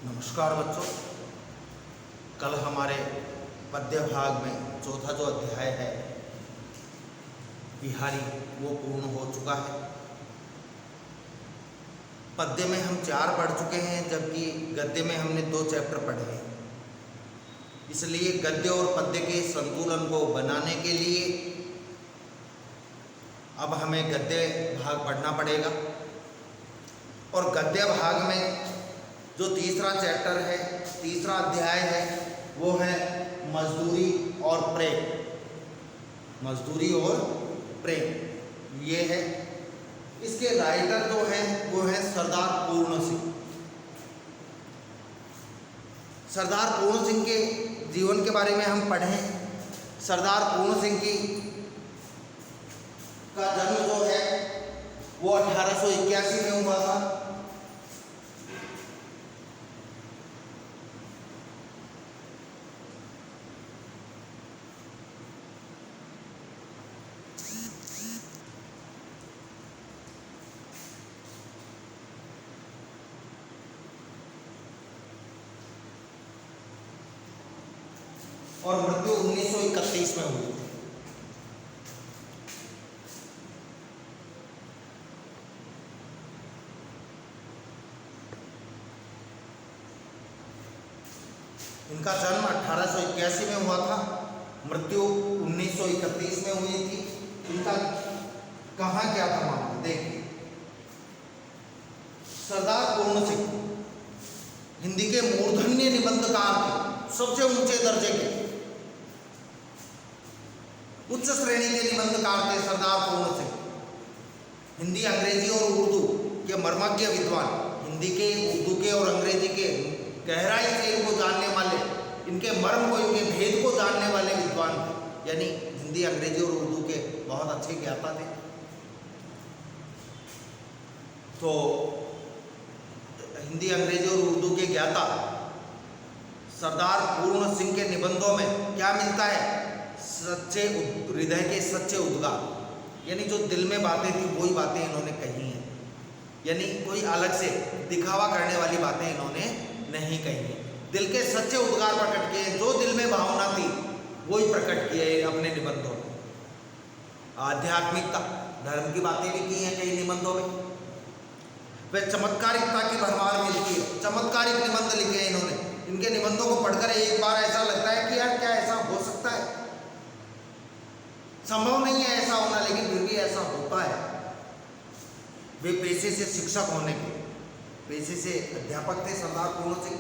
नमस्कार बच्चों। कल हमारे पद्य भाग में चौथा जो अध्याय है बिहारी वो पूर्ण हो चुका है। पद्य में हम 4 पढ़ चुके हैं, जबकि गद्य में हमने 2 चैप्टर पढ़े हैं। इसलिए गद्य और पद्य के संतुलन को बनाने के लिए अब हमें गद्य भाग पढ़ना पड़ेगा। और गद्य भाग में जो तीसरा चैप्टर है, तीसरा अध्याय है, वो है मजदूरी और प्रेम। मजदूरी और प्रेम ये है। इसके राइटर जो हैं वो है सरदार पूर्ण सिंह। सरदार पूर्ण सिंह के जीवन के बारे में हम पढ़ें। सरदार पूर्ण सिंह का जन्म जो है वो 1881 में हुआ था। और मृत्यु 1931 में हुई थी। इनका जन्म 1881 में हुआ था, मृत्यु 1931 में हुई थी। इनका कहाँ क्या था मामला देखिए। सरदार पूर्ण सिंह हिंदी के मूर्धन्य निबंधकार थे, सबसे ऊंचे दर्जे के उच्च श्रेणी के निबंधकार थे सरदार पूर्ण सिंह। हिंदी, अंग्रेजी और उर्दू के मर्मज्ञ विद्वान, हिंदी के, उर्दू के और अंग्रेजी के गहराई से इनको जानने वाले, इनके मर्म को, इनके भेद को जानने वाले विद्वान थे। यानी हिंदी, अंग्रेजी और उर्दू के बहुत अच्छे ज्ञाता थे। तो हिंदी, अंग्रेजी और उर्दू के ज्ञाता सरदार पूर्ण सिंह के निबंधों में क्या मिलता है? सच्चे हृदय के सच्चे उद्गार, यानी जो दिल में बातें थी वही बातें इन्होंने कही हैं। यानी कोई अलग से दिखावा करने वाली बातें इन्होंने नहीं कही है। दिल के सच्चे उद्गार प्रकट किए, जो दिल में भावना थी वही प्रकट किए अपने निबंधों में। आध्यात्मिकता, धर्म की बातें भी की हैं कई निबंधों में। वे चमत्कारिकता की भरमार मिलती है, चमत्कारिक निबंध लिखे हैं इन्होंने। इनके निबंधों को पढ़कर एक बार ऐसा लगता है कि यार क्या ऐसा हो सकता है? संभव नहीं है ऐसा होना, लेकिन फिर भी ऐसा होता है। वे पेशे से शिक्षक होने के, पेशे से अध्यापक थे सरदार पूर्ण सिंह।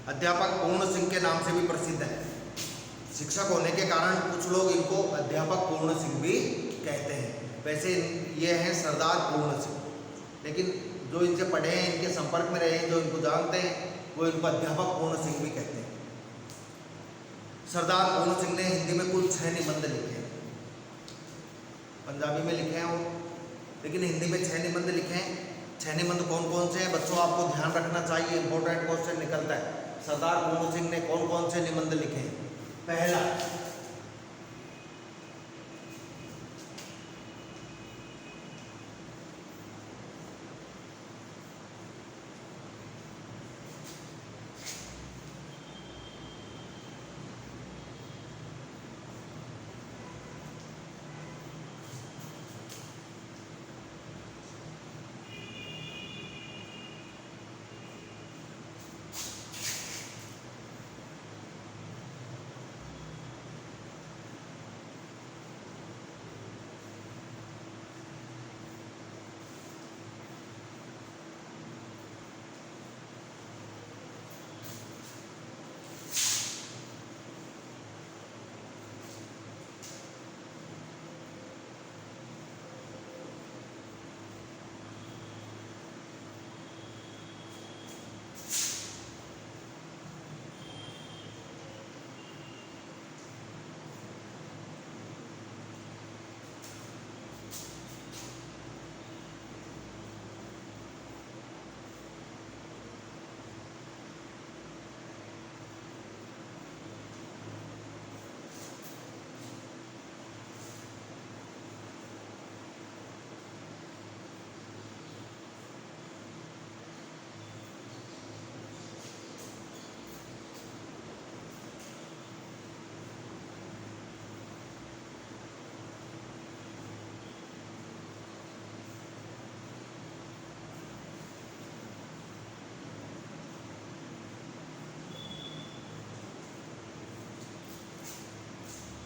अध्यापक पूर्ण सिंह के नाम से भी प्रसिद्ध है। शिक्षक होने के कारण कुछ लोग इनको अध्यापक पूर्ण सिंह भी कहते हैं। वैसे ये हैं सरदार पूर्ण सिंह, लेकिन जो इनसे पढ़े हैं, इनके संपर्क में रहे हैं, जो इनको जानते हैं, वो इनको अध्यापक पूर्ण सिंह भी कहते हैं। सरदार पूर्ण सिंह ने हिंदी में कुल 6 निबंध लिखे हैं। पंजाबी में लिखे हैं वो, लेकिन हिंदी में 6 निबंध लिखे हैं। 6 निबंध कौन कौन से हैं बच्चों, आपको ध्यान रखना चाहिए, इंपॉर्टेंट क्वेश्चन निकलता है। सरदार पूर्ण सिंह ने कौन कौन से निबंध लिखे हैं? पहला,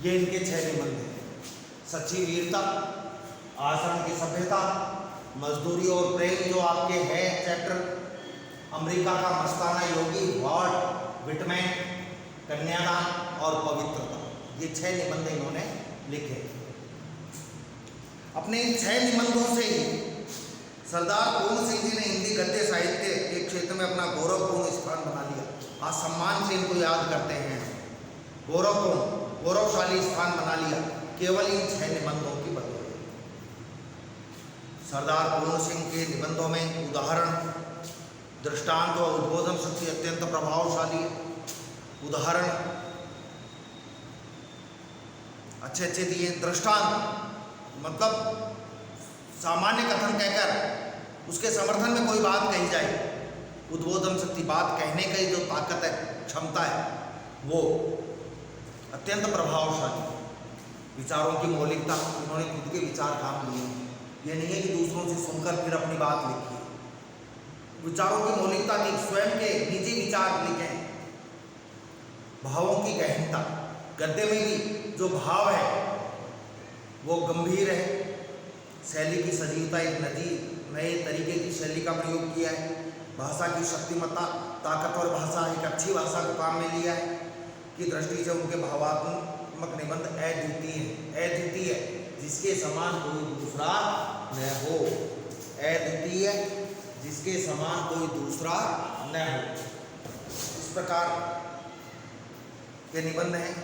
ये इनके 6 निबंध हैं। सच्ची वीरता, आचरण की सभ्यता, मजदूरी और प्रेम जो आपके हैं चैप्टर, अमेरिका का मस्ताना योगी वॉल्ट विटमैन, कन्यादान और पवित्रता, ये 6 निबंध इन्होंने लिखे। अपने इन 6 निबंधों से ही सरदार पूर्ण सिंह जी ने हिंदी गद्य साहित्य के क्षेत्र में अपना गौरवपूर्ण स्थान बना लिया। आज सम्मान से इनको याद करते हैं। गौरवशाली स्थान बना लिया केवल इन 6 निबंधों की बदौलत। सरदार पूर्ण सिंह के निबंधों में उदाहरण, दृष्टांत और उद्बोधन शक्ति अत्यंत प्रभावशाली है। उदाहरण अच्छे अच्छे दिए। दृष्टांत मतलब सामान्य कथन कहकर उसके समर्थन में कोई बात कही जाए। उद्बोधन शक्ति, बात कहने की जो ताकत है, क्षमता है, वो अत्यंत प्रभावशाली। विचारों की मौलिकता, इन्होंने खुद के विचार काम लिए। ये नहीं है कि दूसरों से सुनकर फिर अपनी बात लिखी। विचारों की मौलिकता की, स्वयं के निजी विचार लिखे। भावों की गहनता, गद्य में भी जो भाव है वो गंभीर है। शैली की सजीवता, एक नए तरीके की शैली का प्रयोग किया है। भाषा की शक्तिमत्ता, ताकतवर भाषा, एक अच्छी भाषा को काम में लिया है की दृष्टि से उनके भावात्मक निबंध अद्वितीय, जिसके समान कोई दूसरा न हो। अद्वितीय, जिसके समान कोई दूसरा न हो। इस प्रकार के निबंध हैं।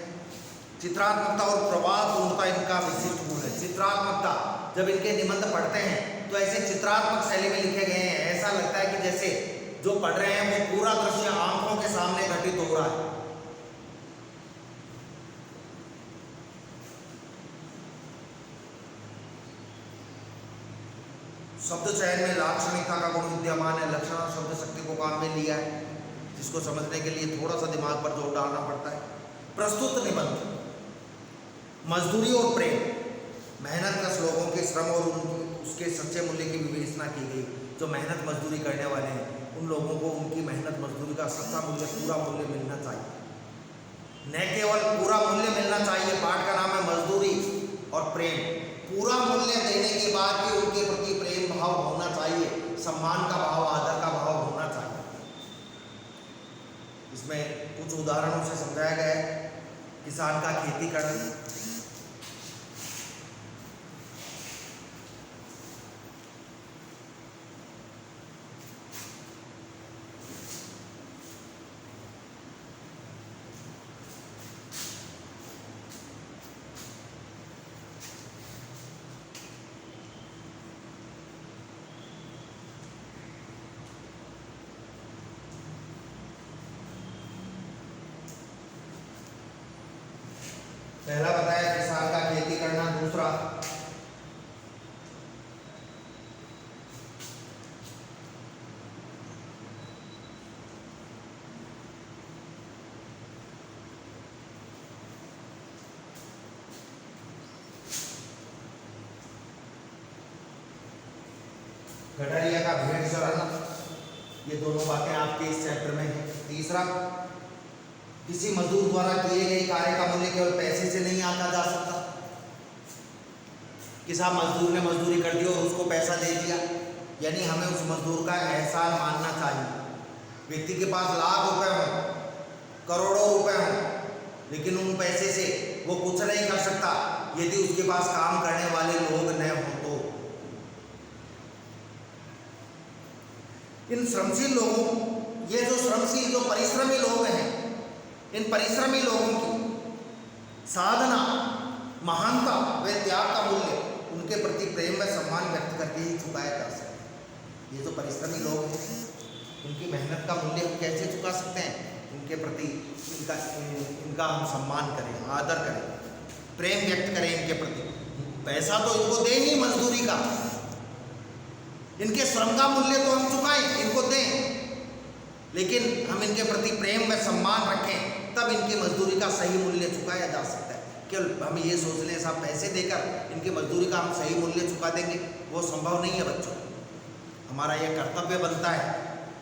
चित्रात्मकता और प्रवाहपूर्णता इनका विशिष्ट गुण है। चित्रात्मकता, जब इनके निबंध पढ़ते हैं तो ऐसे चित्रात्मक शैली में लिखे गए हैं, ऐसा लगता है कि जैसे जो पढ़ रहे हैं वो पूरा दृश्य आंखों के सामने घटित हो रहा है। शब्द चयन में लाक्षणिकता का गुण विद्यमान है। लक्षण और शब्द शक्ति को काम में लिया है, जिसको समझने के लिए थोड़ा सा दिमाग पर जोर डालना पड़ता है। प्रस्तुत निबंध, मजदूरी और प्रेम, मेहनतकश लोगों के श्रम और उसके सच्चे मूल्य की विवेचना की गई। जो मेहनत मजदूरी करने वाले हैं, उन लोगों को उनकी मेहनत मजदूरी का सच्चा मूल्य, पूरा मूल्य मिलना चाहिए। न केवल पूरा मूल्य मिलना चाहिए, पाठ का नाम है मजदूरी और प्रेम। पूरा मूल्य देने के बाद भी उनके प्रति प्रेम भाव होना चाहिए, सम्मान का भाव, आदर का भाव होना चाहिए। इसमें कुछ उदाहरणों से समझाया गया है। किसान का खेती करना, पहला बताया किसान का खेती करना। दूसरा गडरिया का भेड़ चराना। ये दोनों बातें आपके इस चैप्टर में है। तीसरा, किसी मजदूर द्वारा किए गए कार्य का मूल्य केवल पैसे से नहीं आंका जा सकता। किसी मजदूर ने मजदूरी कर दी और उसको पैसा दे दिया, यानी हमें उस मजदूर का एहसान मानना चाहिए। व्यक्ति के पास लाख रुपए हो, करोड़ों रुपए हो, लेकिन उन पैसे से वो कुछ नहीं कर सकता यदि उसके पास काम करने वाले लोग न हो तो। इन श्रमशील लोगों, ये जो श्रमशील, जो परिश्रमी लोग हैं, इन परिश्रमी लोगों की साधना, महानता व त्याग का मूल्य उनके प्रति प्रेम व सम्मान व्यक्त करके ही चुकाया जा सकता है। ये जो परिश्रमी लोग हैं, उनकी मेहनत का मूल्य हम कैसे चुका सकते हैं? उनके प्रति इनका हम सम्मान करें, आदर करें, प्रेम व्यक्त करें इनके प्रति। पैसा तो इनको दें ही मजदूरी का, इनके श्रम का मूल्य तो हम चुकाएं, इनको दें, लेकिन हम इनके प्रति प्रेम व सम्मान रखें, तब इनकी मजदूरी का सही मूल्य चुकाया जा सकता है। केवल हम ये सोच लें साहब पैसे देकर इनकी मजदूरी का हम सही मूल्य चुका देंगे, वो संभव नहीं है बच्चों। हमारा यह कर्तव्य बनता है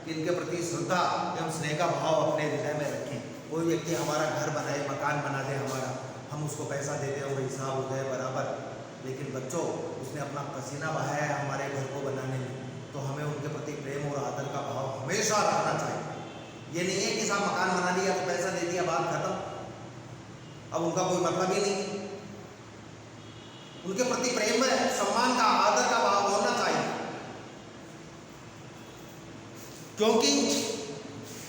कि इनके प्रति श्रद्धा एवं स्नेह का भाव अपने हृदय में रखें। कोई व्यक्ति हमारा घर बनाए, मकान बना दे हमारा, हम उसको पैसा देते हैं, वो हिसाब हो जाए बराबर। लेकिन बच्चों, उसने अपना पसीना बहाया है हमारे घर को बनाने में, तो हमें उनके प्रति प्रेम और आदर का भाव हमेशा रखना चाहिए। ये नहीं है कि साहब मकान बना लिया तो पैसा दे दिया, बात खत्म, अब उनका कोई मतलब ही नहीं। उनके प्रति प्रेम है, सम्मान का, आदर का भाव होना चाहिए, क्योंकि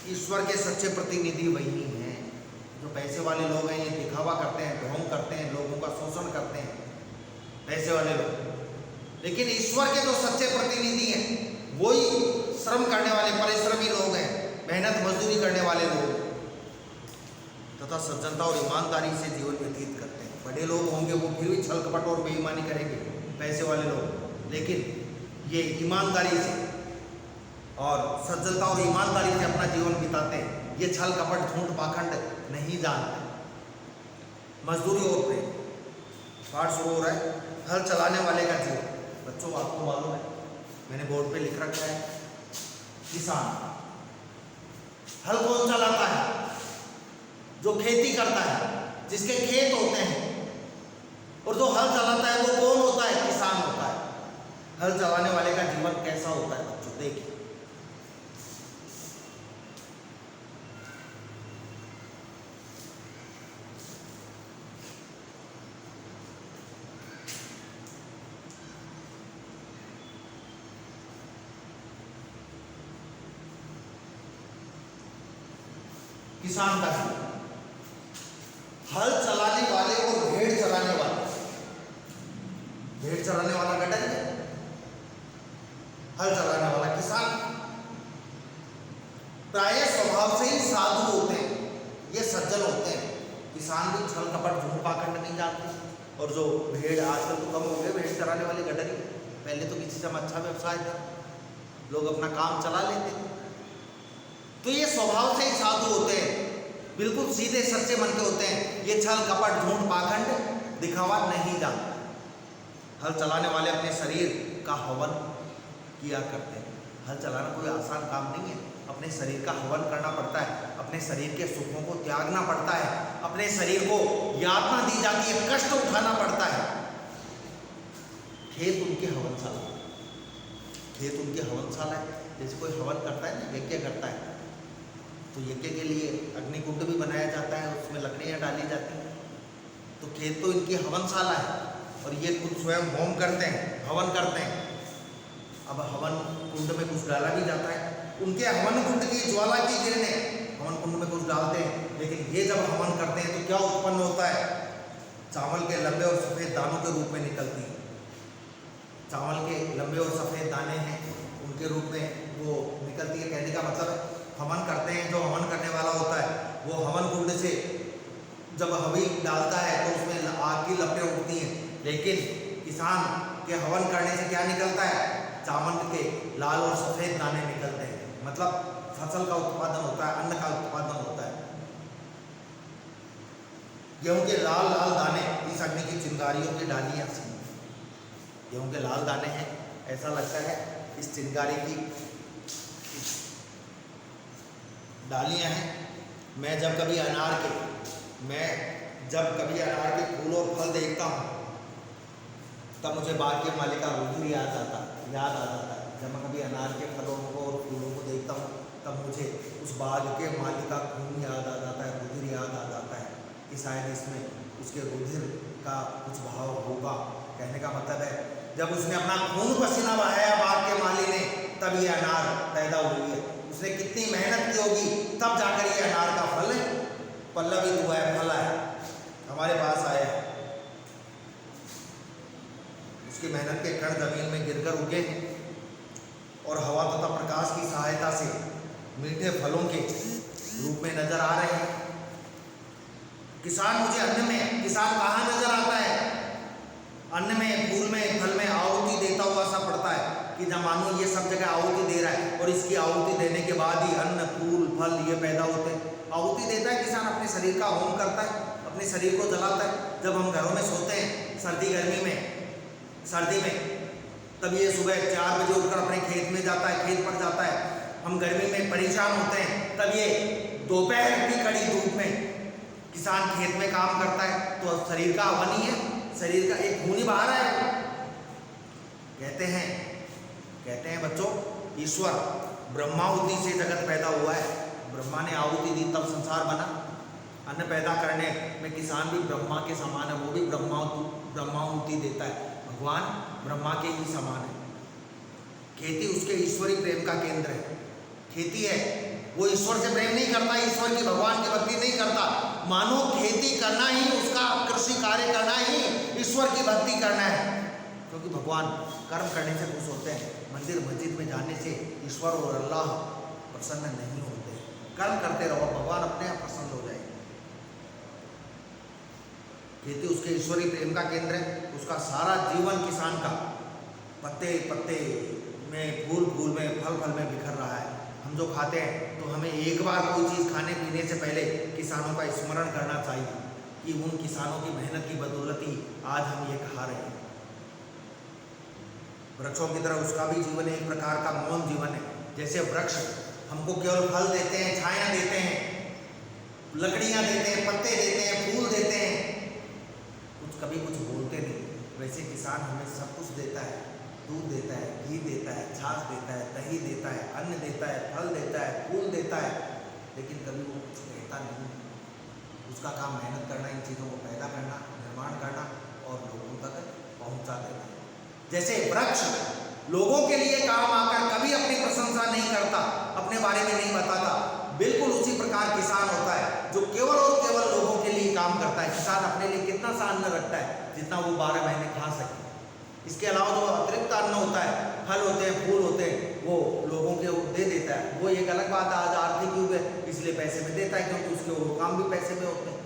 ईश्वर के सच्चे प्रतिनिधि वही हैं। जो पैसे वाले लोग हैं ये दिखावा करते हैं, ढोंग करते हैं, लोगों का शोषण करते हैं, पैसे वाले लोग। लेकिन ईश्वर के जो सच्चे प्रतिनिधि हैं वही श्रम करने वाले परिश्रमी लोग हैं, मेहनत मजदूरी करने वाले लोग तथा सज्जनता और ईमानदारी से जीवन व्यतीत करते हैं। बड़े लोग होंगे वो फिर भी छल कपट और बेईमानी करेंगे, पैसे वाले लोग, लेकिन ये ईमानदारी से और सज्जनता और ईमानदारी से अपना जीवन बिताते हैं। ये छल कपट झूठ पाखंड नहीं जानते। मजदूरी और प्रेम। पाठ शुरू हो रहा है, हल चलाने वाले का जीवन। बच्चों, आपको मालूम है, मैंने बोर्ड पे लिख रखा है किसान। हल कौन चलाता है? जो खेती करता है, जिसके खेत होते हैं। और जो हल चलाता है वो कौन होता है? किसान होता है। हल चलाने वाले का जीवन कैसा होता है बच्चों, देखिए। किसान का जीवन, हल चलाने वाले और भेड़ चराने वाले। भेड़ चराने वाला गटर है, हल चलाने वाला किसान। प्राय स्वभाव से ही साधु होते हैं, ये सज्जन होते हैं। किसान भी छल कपट झूठ पाखंड नहीं जानते। और जो भेड़, आजकल तो कम हो गए भेड़ चराने वाले गटर ही, पहले तो किसी से अच्छा व्यवसाय था, लोग अपना काम चला लेते थे। तो ये स्वभाव से ही साधु होते हैं, बिल्कुल सीधे सच्चे मन के होते हैं। ये छल कपट झूठ पाखंड दिखावा नहीं जानते। हल चलाने वाले अपने शरीर का हवन किया करते हैं। हल चलाना कोई आसान काम नहीं है, अपने शरीर का हवन करना पड़ता है, अपने शरीर के सुखों को त्यागना पड़ता है, अपने शरीर को यातना दी जाती है, कष्ट उठाना पड़ता है। खेत उनके हवनशाला, खेत उनके हवनशाला है। जैसे कोई हवन करता है ना, यज्ञ करता है, तो यज्ञ के लिए अग्निकुंड भी बनाया जाता है, उसमें लकड़ियाँ डाली जाती हैं। तो खेत तो इनकी हवनशाला है, और ये खुद स्वयं होम करते हैं, हवन करते हैं। अब हवन कुंड में कुछ डाला भी जाता है, उनके हवन कुंड की ज्वाला की किरणें हवन कुंड में कुछ डालते हैं। लेकिन ये जब हवन करते हैं तो क्या उत्पन्न होता है? चावल के लंबे और सफ़ेद दानों के रूप में निकलती है। चावल के लंबे और सफ़ेद दाने हैं, उनके रूप में वो निकलती है। कहने का मतलब है, हवन करते हैं, जो हवन करने वाला होता है वो हवन कुंड से जब हवी डालता है तो उसमें आग की लपटें उठती हैं। लेकिन किसान के हवन करने से क्या निकलता है? चावल के लाल और सफ़ेद दाने निकलते हैं। मतलब फसल का उत्पादन होता है, अन्न का उत्पादन होता है। गेहूं के लाल लाल दाने इस अग्नि की चिंगारियों की डालियाँ सी, गेहूं के लाल दाने हैं, ऐसा लगता है इस चिंगारी की डालियाँ हैं। मैं जब कभी अनार के फूल और फल देखता हूँ तब मुझे बाग के मालिक का रुधिर याद आता है। जब मैं कभी अनार के फलों को और फूलों को देखता हूँ तब मुझे उस बाग के मालिक का खून याद आ जाता है, रुधिर याद आ जाता है कि शायद इसमें उसके रुधिर का कुछ भाव होगा। कहने का मतलब है, जब उसने अपना खून पसीना बहाया बाग के माली ने, तब ये अनार पैदा हुई है। उसने कितनी मेहनत की होगी, तब जाकर ये अनार का फल पल्लवित हुआ है, फल आया, हमारे पास आया। उसकी मेहनत के कण जमीन में गिरकर उगे और हवा तथा प्रकाश की सहायता से मीठे फलों के रूप में नजर आ रहे हैं। किसान मुझे अन्न में, किसान कहाँ नजर आता है? अन्न में, फूल में, फल में आहुति देता हुआ सा पड़ता है कि जब मानो ये सब जगह आहुति दे रहा है, और इसकी आहुति देने के बाद ही अन्न, फूल, फल ये पैदा होते हैं। आहुति देता है किसान, अपने शरीर का होम करता है, अपने शरीर को जलाता है। जब हम घरों में सोते हैं सर्दी में, तब ये सुबह 4 बजे उठकर अपने खेत में जाता है, खेत पर जाता है। हम गर्मी में परेशान होते हैं, तब ये दोपहर की कड़ी धूप में किसान खेत में काम करता है तो शरीर का हवा नहीं है, शरीर का एक खून ही बाहर है। कहते हैं बच्चों, ईश्वर ब्रह्माहुति से जगत पैदा हुआ है। ब्रह्मा ने आहुति दी तब संसार बना। अन्न पैदा करने में किसान भी ब्रह्मा के समान है, वो भी ब्रह्माहुति देता है। भगवान ब्रह्मा के ही समान है। खेती उसके ईश्वरी प्रेम का केंद्र है। खेती है, वो ईश्वर से प्रेम नहीं करता, ईश्वर की भगवान की भक्ति नहीं करता। मानो खेती करना ही उसका, कृषि कार्य करना ही ईश्वर की भक्ति करना है, क्योंकि भगवान कर्म करने से खुश होते हैं। मंदिर मस्जिद में जाने से ईश्वर और अल्लाह प्रसन्न नहीं होते। कर्म करते रहो, भगवान अपने आप प्रसन्न हो जाएंगे। खेती उसके ईश्वरी प्रेम का केंद्र है। उसका सारा जीवन किसान का पत्ते पत्ते में, फूल फूल में, फल फल में बिखर रहा है। हम जो खाते हैं तो हमें एक बार कोई चीज़ खाने पीने से पहले किसानों का स्मरण करना चाहिए कि उन किसानों की मेहनत की बदौलत ही आज हम ये खा रहे हैं। वृक्षों की तरह उसका भी जीवन एक प्रकार का मौन जीवन है। जैसे वृक्ष हमको केवल फल देते हैं, छाया देते हैं, लकड़ियाँ देते हैं, पत्ते देते हैं, फूल देते हैं, कभी कुछ बोलते नहीं, वैसे किसान हमें सब कुछ देता है। दूध देता है, घी देता है, छाछ देता है, दही देता है, अन्न देता है, फल देता है, फूल देता है, लेकिन कभी वो कुछ कहता नहीं। उसका काम मेहनत करना, इन चीज़ों को पैदा करना, निर्माण करना और लोगों तक पहुंचा देना। जैसे वृक्ष लोगों के लिए काम आकर कभी अपनी प्रशंसा नहीं करता, अपने बारे में नहीं बताता, बिल्कुल उसी प्रकार किसान होता है जो केवल और केवल लोगों के लिए काम करता है। किसान अपने लिए कितना सा अन्न रखता है, जितना वो 12 महीने खा सके। इसके अलावा जो अतिरिक्त अन्न होता है, फल होते हैं, फूल होते हैं, वो लोगों के दे देता है। वो एक अलग बात है, आज आर्थिक युग है इसलिए पैसे में देता है, क्योंकि उसके वो काम भी पैसे में होते हैं।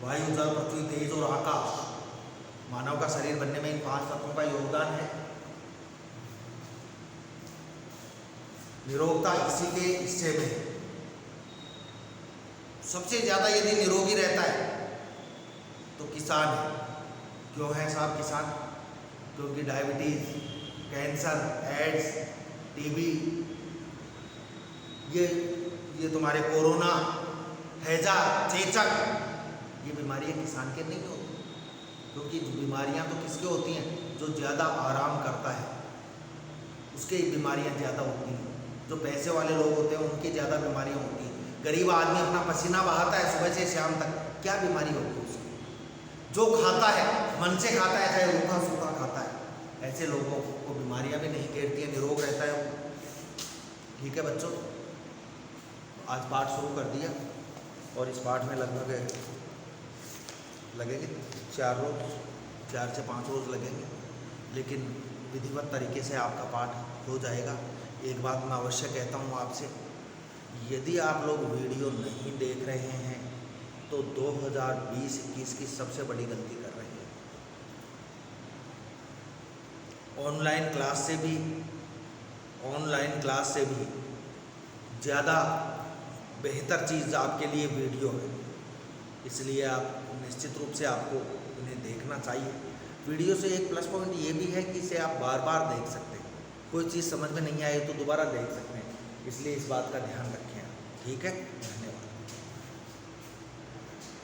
वायु, जल, पृथ्वी, तेज और आकाश, मानव का शरीर बनने में इन 5 तत्वों का योगदान है। निरोगता इसी के हिस्से में है। सबसे ज्यादा यदि निरोगी रहता है तो किसान है। क्यों है साहब किसान? क्योंकि डायबिटीज, कैंसर, एड्स, टीबी, ये तुम्हारे कोरोना, हैजा, चेचक, ये बीमारियां किसान के नहीं होती। क्योंकि बीमारियां तो किसके होती हैं? जो ज़्यादा आराम करता है उसके बीमारियां ज़्यादा होती हैं। जो पैसे वाले लोग होते हैं उनकी ज़्यादा बीमारियां होती हैं। गरीब आदमी अपना पसीना बहाता है सुबह से शाम तक, क्या बीमारी होगी उसकी? जो खाता है, मन से खाता है, चाहे रूखा सूखा खाता है, ऐसे लोगों को बीमारियां भी नहीं घेरती हैं, निरोग रहता है वो। ठीक है बच्चों, आज पाठ शुरू कर दिया और इस पाठ में लगभग लगेंगे 4 रोज, 4 से 5 रोज लगेंगे, लेकिन विधिवत तरीके से आपका पाठ हो जाएगा। एक बात मैं अवश्य कहता हूँ आपसे, यदि आप लोग वीडियो नहीं देख रहे हैं तो 2020-21 की सबसे बड़ी गलती कर रहे हैं। ऑनलाइन क्लास से भी ज़्यादा बेहतर चीज़ आपके लिए वीडियो है, इसलिए आप निश्चित रूप से आपको इन्हें देखना चाहिए। वीडियो से एक प्लस पॉइंट ये भी है कि इसे आप बार बार देख सकते हैं। कोई चीज़ समझ में नहीं आए तो दोबारा देख सकते हैं, इसलिए इस बात का ध्यान रखें। ठीक है, धन्यवाद।